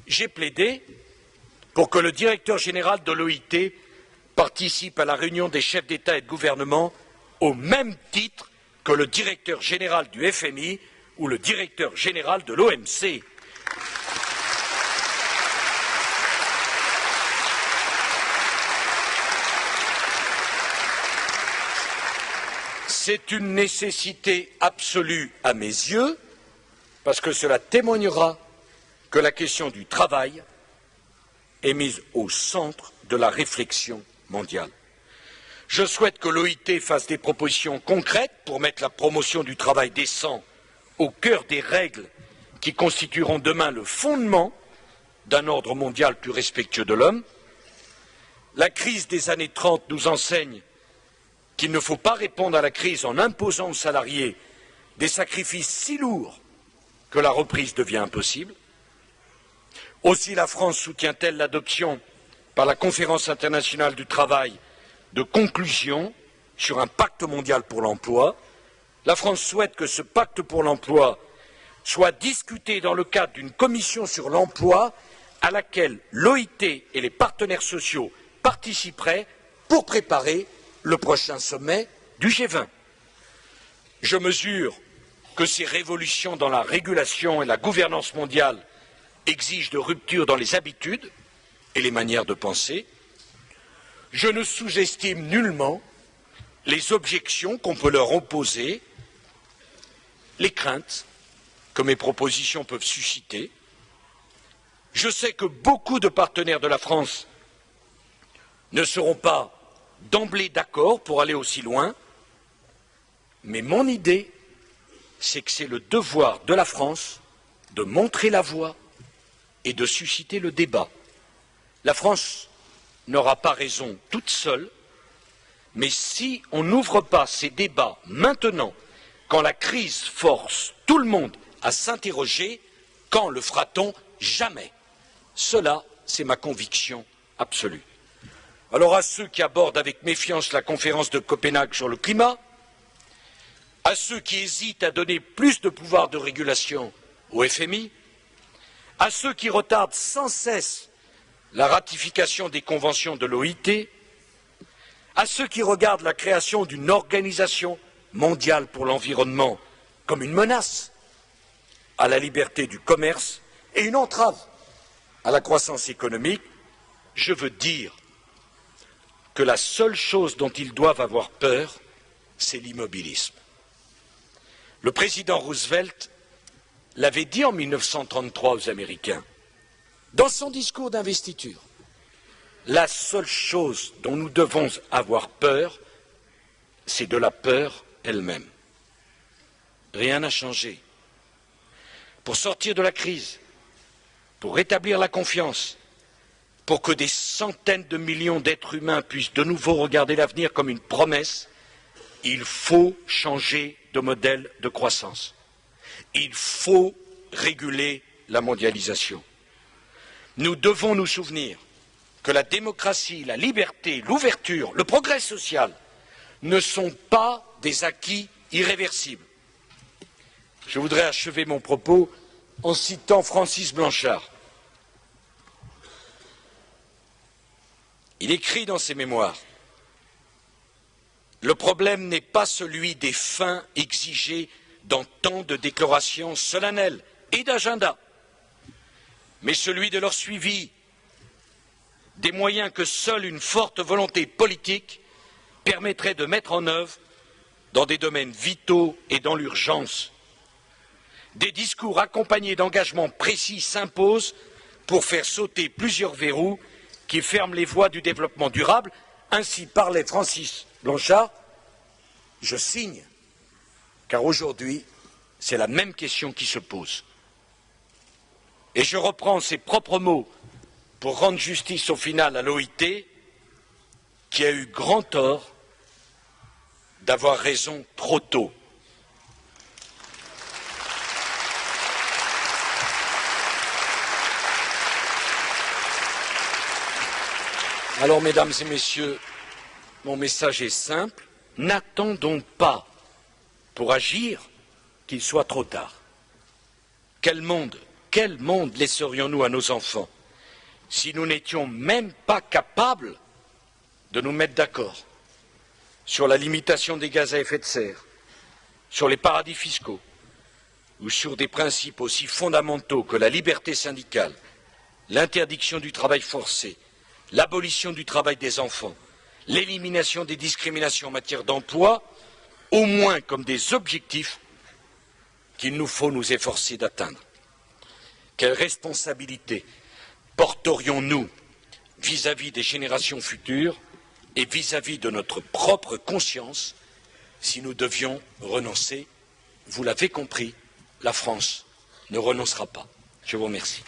j'ai plaidé pour que le directeur général de l'OIT participe à la réunion des chefs d'État et de gouvernement au même titre que le directeur général du FMI ou le directeur général de l'OMC. C'est une nécessité absolue à mes yeux, parce que cela témoignera que la question du travail est mise au centre de la réflexion mondiale. Je souhaite que l'OIT fasse des propositions concrètes pour mettre la promotion du travail décent au cœur des règles qui constitueront demain le fondement d'un ordre mondial plus respectueux de l'homme. La crise des années 30 nous enseigne qu'il ne faut pas répondre à la crise en imposant aux salariés des sacrifices si lourds que la reprise devient impossible. Aussi la France soutient-elle l'adoption par la Conférence internationale du travail de conclusions sur un pacte mondial pour l'emploi. La France souhaite que ce pacte pour l'emploi soit discuté dans le cadre d'une commission sur l'emploi à laquelle l'OIT et les partenaires sociaux participeraient pour préparer le prochain sommet du G20. Je mesure que ces révolutions dans la régulation et la gouvernance mondiale exigent de ruptures dans les habitudes et les manières de penser. Je ne sous-estime nullement les objections qu'on peut leur opposer, les craintes que mes propositions peuvent susciter. Je sais que beaucoup de partenaires de la France ne seront pas d'emblée d'accord pour aller aussi loin, mais mon idée, c'est que c'est le devoir de la France de montrer la voie et de susciter le débat. La France n'aura pas raison toute seule, mais si on n'ouvre pas ces débats maintenant, quand la crise force tout le monde à s'interroger, quand le fera-t-on? Jamais. Cela, c'est ma conviction absolue. Alors à ceux qui abordent avec méfiance la conférence de Copenhague sur le climat, à ceux qui hésitent à donner plus de pouvoir de régulation au FMI, à ceux qui retardent sans cesse la ratification des conventions de l'OIT, à ceux qui regardent la création d'une organisation mondiale pour l'environnement comme une menace à la liberté du commerce et une entrave à la croissance économique, je veux dire que la seule chose dont ils doivent avoir peur, c'est l'immobilisme. Le président Roosevelt l'avait dit en 1933 aux Américains, dans son discours d'investiture. La seule chose dont nous devons avoir peur, c'est de la peur elle-même. Rien n'a changé. Pour sortir de la crise, pour rétablir la confiance, pour que des centaines de millions d'êtres humains puissent de nouveau regarder l'avenir comme une promesse, il faut changer de modèle de croissance. Il faut réguler la mondialisation. Nous devons nous souvenir que la démocratie, la liberté, l'ouverture, le progrès social ne sont pas des acquis irréversibles. Je voudrais achever mon propos en citant Francis Blanchard. Il écrit dans ses mémoires: « Le problème n'est pas celui des fins exigées dans tant de déclarations solennelles et d'agendas, mais celui de leur suivi, des moyens que seule une forte volonté politique permettrait de mettre en œuvre dans des domaines vitaux et dans l'urgence. Des discours accompagnés d'engagements précis s'imposent pour faire sauter plusieurs verrous qui ferment les voies du développement durable. » Ainsi parlait Francis Blanchard. Je signe, car aujourd'hui, c'est la même question qui se pose. Et je reprends ses propres mots pour rendre justice au final à l'OIT, qui a eu grand tort d'avoir raison trop tôt. Alors, mesdames et messieurs, mon message est simple. N'attendons pas pour agir qu'il soit trop tard. Quel monde, quel monde laisserions-nous à nos enfants si nous n'étions même pas capables de nous mettre d'accord sur la limitation des gaz à effet de serre, sur les paradis fiscaux, ou sur des principes aussi fondamentaux que la liberté syndicale, l'interdiction du travail forcé, l'abolition du travail des enfants, l'élimination des discriminations en matière d'emploi, au moins comme des objectifs qu'il nous faut nous efforcer d'atteindre. Quelle responsabilité porterions-nous vis-à-vis des générations futures et vis-à-vis de notre propre conscience si nous devions renoncer? Vous l'avez compris, la France ne renoncera pas. Je vous remercie.